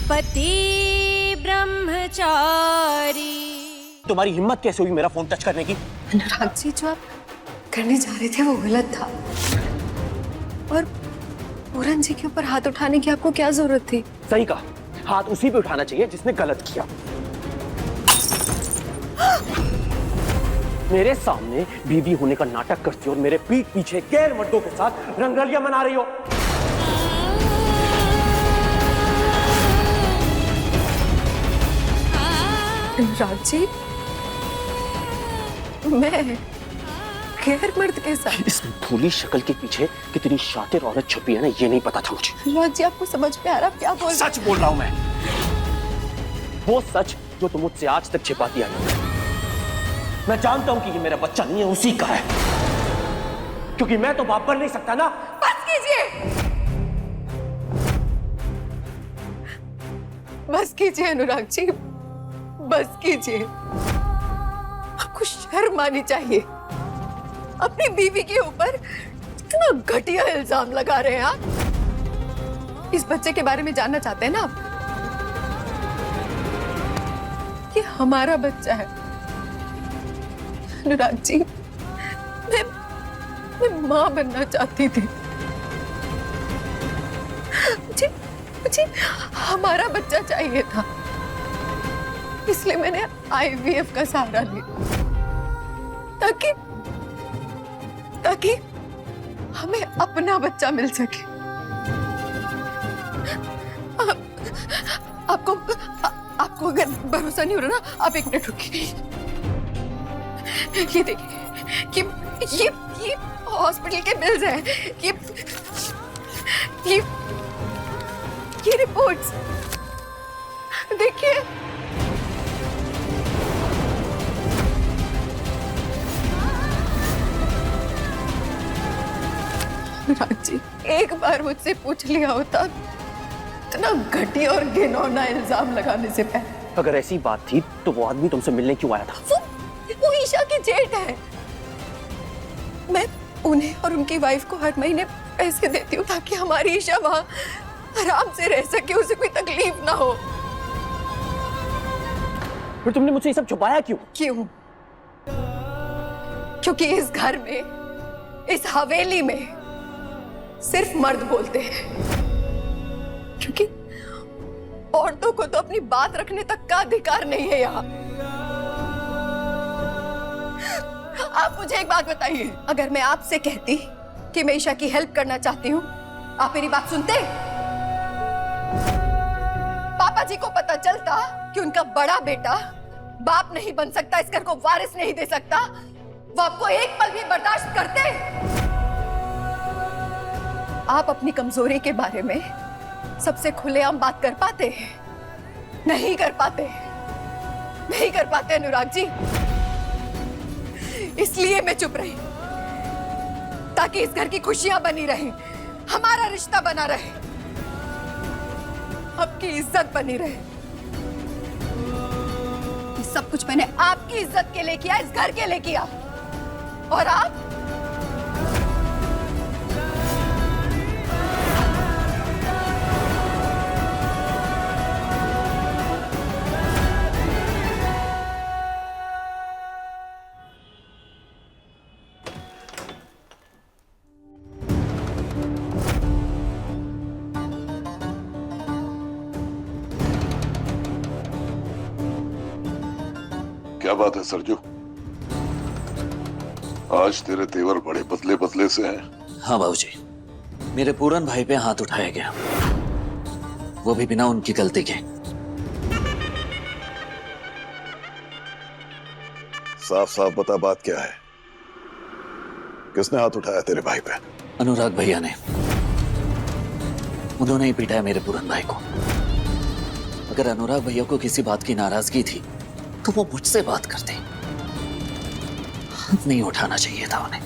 पति ब्रह्मचारी। तुम्हारी हिम्मत कैसे हुई मेरा फोन टच करने की? अनुराग जी, जो आप करने जा रहे थे वो गलत था। और पूरन जी के ऊपर हाथ उठाने की आपको क्या जरूरत थी? सही कहा, हाथ उसी पे उठाना चाहिए जिसने गलत किया। मेरे सामने बीवी होने का नाटक करती हो और मेरे पीठ पीछे गैर मर्दों के साथ रंगरलियां मना रही हो। अनुराग जी, मैं गैर मर्द के साथ? इस भोली शक्ल के पीछे कितनी शातिर औरत छुपी है ना, ये नहीं पता था मुझे। अनुराग जी, आपको समझ में आ रहा क्या बोल? सच बोल रहा हूं मैं, वो सच जो तुम मुझसे आज तक छिपाती आई हो। मैं जानता हूं कि ये मेरा बच्चा नहीं है, उसी का है, क्योंकि मैं तो बाप बन नहीं सकता ना। बस कीजिए, बस कीजिए अनुराग जी, बस कीजिए। आपको शर्म आनी चाहिए। अपनी बीवी के ऊपर इतना घटिया इल्जाम लगा रहे हैं आप। इस बच्चे के बारे में जानना चाहते हैं ना आप? ये हमारा बच्चा है अनुराग जी। मैं मां बनना चाहती थी। मुझे हमारा बच्चा चाहिए था, इसलिए मैंने IVF का सहारा लिया, ताकि हमें अपना बच्चा मिल सके। आपको अगर भरोसा नहीं हो रहा ना, आप 1 मिनट रुकिए। ये देखिए, ये हॉस्पिटल के बिल्स हैं, ये रिपोर्ट्स देखिए। अनुराग जी, एक बार मुझसे पूछ लिया होता, इतना घटिया और घिनौना इल्जाम लगाने से पहले। अगर ऐसी बात थी तो वो आदमी तुमसे मिलने क्यों आया था? वो ईशा की जेठ है। मैं उन्हें और उनकी वाइफ को हर महीने पैसे देती हूँ ताकि हमारी ईशा वहां आराम से रह सके, उसे कोई तकलीफ ना हो। फिर तुमने मुझसे ये सब छुपाया क्यों? क्योंकि इस घर में, इस हवेली में सिर्फ मर्द बोलते हैं। क्योंकि औरतों को तो अपनी बात रखने तक का अधिकार नहीं है यहाँ। आप मुझे एक बात बताइए, अगर मैं आपसे कहती कि मैं ईशा की हेल्प करना चाहती हूँ, आप मेरी बात सुनते? पापा जी को पता चलता कि उनका बड़ा बेटा बाप नहीं बन सकता, इस घर को वारिस नहीं दे सकता, वो आपको एक पल भी बर्दाश्त करते? आप अपनी कमजोरी के बारे में सबसे खुलेआम बात कर पाते? नहीं कर पाते, नहीं कर पाते अनुराग जी। इसलिए मैं चुप रही, ताकि इस घर की खुशियां बनी रहे, हमारा रिश्ता बना रहे, आपकी इज्जत बनी रहे। ये सब कुछ मैंने आपकी इज्जत के लिए किया, इस घर के लिए किया। और आप क्या बात है सरजू? आज तेरे तेवर बड़े बदले बदले से हैं। हाँ बाबूजी, मेरे पूरन भाई पे हाथ उठाया गया, वो भी बिना उनकी गलती के। साफ साफ बता, बात क्या है? किसने हाथ उठाया तेरे भाई पे? अनुराग भैया ने। उन्होंने ही पीटा है मेरे पूरन भाई को। अगर अनुराग भैया को किसी बात की नाराजगी थी तो वो मुझसे बात करते, हाथ नहीं उठाना चाहिए था उन्हें।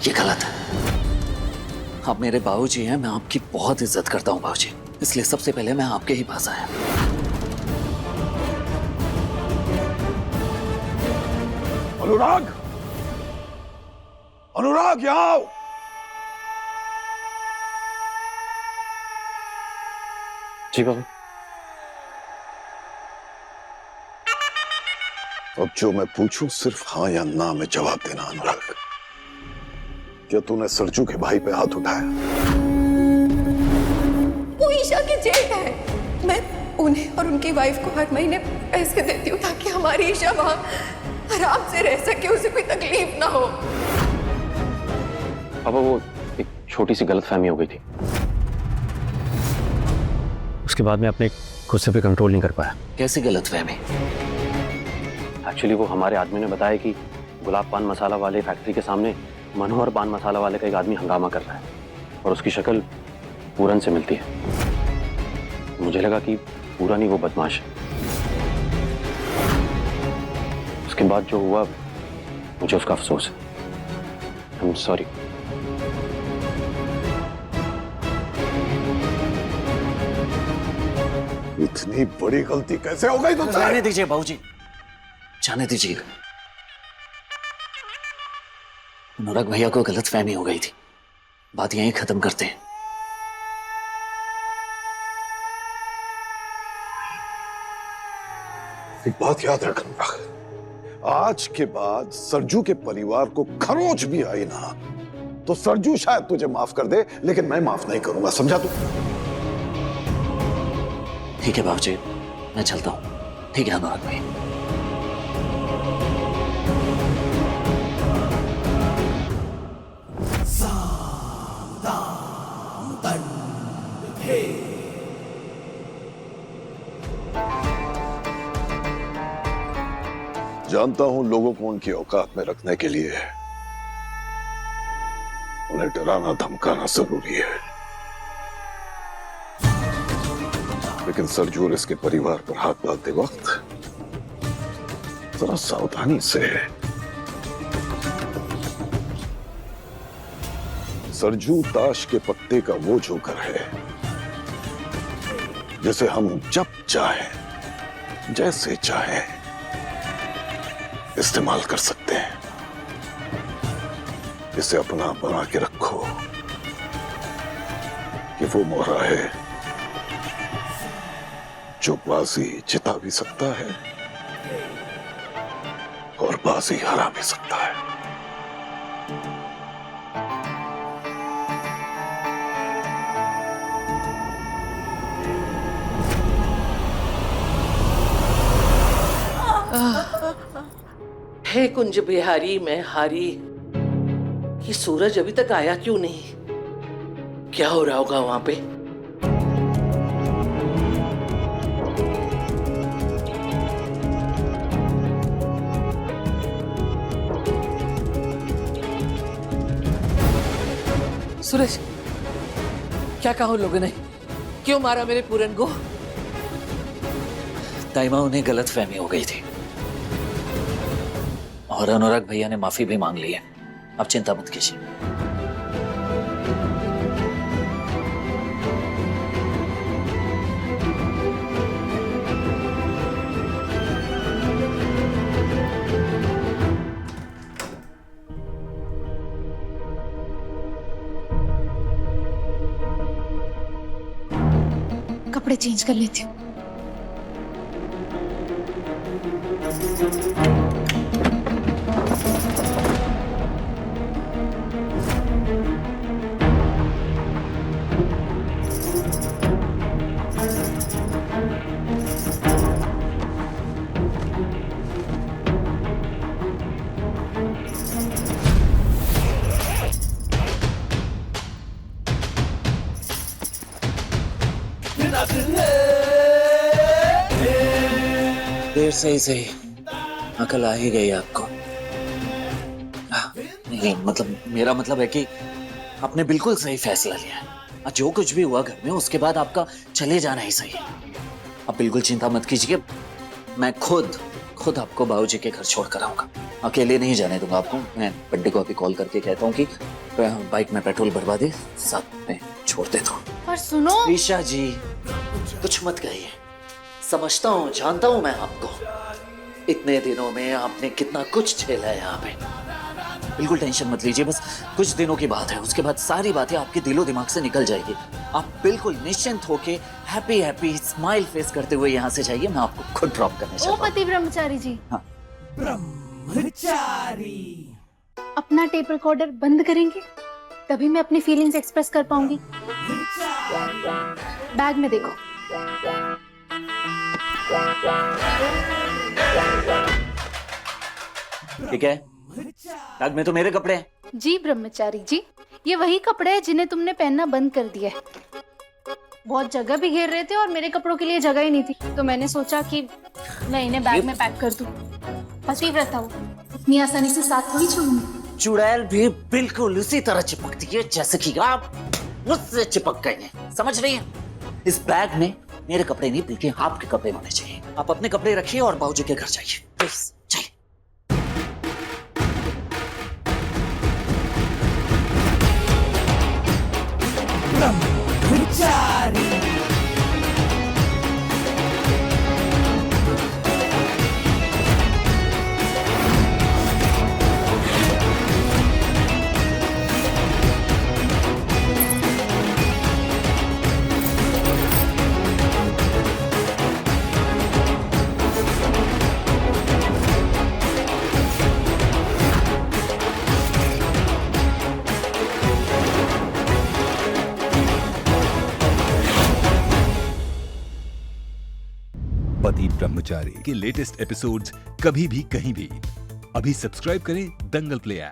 ये गलत है। आप मेरे बाबूजी हैं, मैं आपकी बहुत इज्जत करता हूं बाबूजी, इसलिए सबसे पहले मैं आपके ही पास आया। अनुराग, अनुराग यहाँ आओ। जी बाबू। अब जो मैं पूछूं सिर्फ हाँ या ना में जवाब देना अनुराग। क्या तूने सरजू के भाई पे हाथ उठाया? वो ईशा के जेठ है। मैं उन्हें और उनकी वाइफ को हर महीने पैसे देती हूँ ताकि हमारी ईशा वहां आराम से रह सके, उसे कोई तकलीफ ना हो। पापा वो एक छोटी सी गलतफहमी हो गई थी, उसके बाद मैं अपने गुस्से पे कंट्रोल नहीं कर पाया। कैसी गलतफहमी? एक्चुअली वो हमारे आदमी ने बताया कि गुलाब पान मसाला वाले फैक्ट्री के सामने मनोहर पान मसाला वाले का एक आदमी हंगामा कर रहा है और उसकी शक्ल पूरन से मिलती है। मुझे लगा कि पूरन ही वो बदमाश है। उसके बाद जो हुआ मुझे उसका अफसोस है। I am sorry. इतनी बड़ी गलती कैसे हो गई तुमसे? जाने दीजिए बाबूजी, जाने दीजिए। अनुराग भैया को गलतफहमी हो गई थी, बात यहीं खत्म करते हैं। एक बात याद रख अनुराग, आज के बाद सरजू के परिवार को खरोच भी आई ना तो सरजू शायद तुझे माफ कर दे, लेकिन मैं माफ नहीं करूंगा, समझा तू? ठीक है बाबूजी, मैं चलता हूं। ठीक है अनुराग भाई। जानता हूं लोगों को उनकी औकात में रखने के लिए उन्हें डराना धमकाना जरूरी है, लेकिन सरजू और इसके परिवार पर हाथ डालते वक्त जरा सावधानी से। सरजू ताश के पत्ते का वो जोकर है जिसे हम जब चाहे जैसे चाहे इस्तेमाल कर सकते हैं। इसे अपना बना के रखो कि वो मोहरा है जो बाजी जिता भी सकता है और बाजी हरा भी सकता है। हे कुंज बिहारी मैं हारी, ये सूरज अभी तक आया क्यों नहीं? क्या हो रहा होगा वहां पे? सूरज, क्या कहा उन लोगों ने? क्यों मारा मेरे पूरन को? ताइमा, उन्हें गलतफहमी हो गई थी और अनुराग भैया ने माफी भी मांग ली है। आप चिंता मत कीजिए। कपड़े चेंज कर लेती हूँ। देर से ही सही अकल आ ही गई आपको। नहीं, मतलब मेरा मतलब है कि आपने बिल्कुल सही फैसला लिया है। जो कुछ भी हुआ घर में उसके बाद आपका चले जाना ही सही। आप बिल्कुल चिंता मत कीजिए, मैं खुद आपको बाबूजी के घर छोड़ कर आऊंगा। अकेले नहीं जाने दूंगा आपको। मैं बड्डे को अभी कॉल करके कहता हूँ कि बाइक में पेट्रोल भरवा दे, साथ में छोड़ देता हूँ। पर सुनो ईशा जी, कुछ मत कहिए। समझता हूँ, जानता हूँ मैं आपको। इतने दिनों में आपने कितना कुछ झेला है यहाँ पे। बिल्कुल टेंशन मत लीजिए, बस कुछ दिनों की बात है, उसके बाद सारी बातें आपके दिलो दिमाग से निकल जाएगी। आप बिल्कुल निश्चिंत होके हैप्पी हैप्पी स्माइल फेस करते हुए यहाँ से जाइए, मैं आपको खुद ड्रॉप करने ओ चलता हूँ। पति ब्रह्मचारी जी, हाँ। अपना टेप रिकॉर्डर बंद करेंगे, तभी मैं अपनी फीलिंग्स एक्सप्रेस कर पाऊंगी। बैग में देखो। ठीक है, बैग में तो मेरे कपड़े हैं। जी ब्रह्मचारी जी, ये वही कपड़े हैं जिन्हें तुमने पहनना बंद कर दिया है। बहुत जगह भी घेर रहे थे और मेरे कपड़ों के लिए जगह ही नहीं थी, तो मैंने सोचा कि मैं इन्हें बैग में पैक कर दूं। पतिव्रता हो, इतनी आसानी से साथ थोड़ी छोड़ूंगी। चुड़ैल भी बिल्कुल उसी तरह चिपकती है जैसे कि आप मुझसे चिपक गए हैं, समझ रही हैं? इस बैग में मेरे कपड़े नहीं बल्कि आपके कपड़े होने चाहिए। आप अपने कपड़े रखिए और बाबूजी के घर जाइए, प्लीज जाइए। पति ब्रह्मचारी के लेटेस्ट एपिसोड्स कभी भी कहीं भी अभी सब्सक्राइब करें दंगल प्ले ऐप।